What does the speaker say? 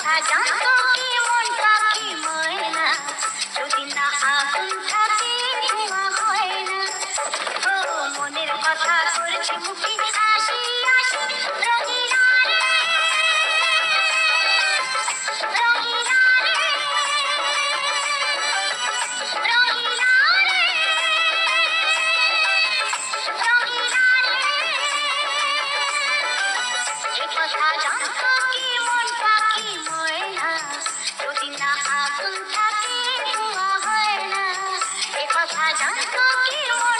কথা জানতো কি মন পাখি ময়না, যদি না আগুন থাকে ধোঁয়া হয় না। ও মনের কথা করছে মুখে হাসি হাসি, রঙিনা রে, রঙিনা রে, রঙিনা রে, রঙিনা রে। এ কথা জানতো কি মন পাখি ময়না, যদি না আগুন থাকে ধোঁয়া হয় না। এ কথা জানতো কি মন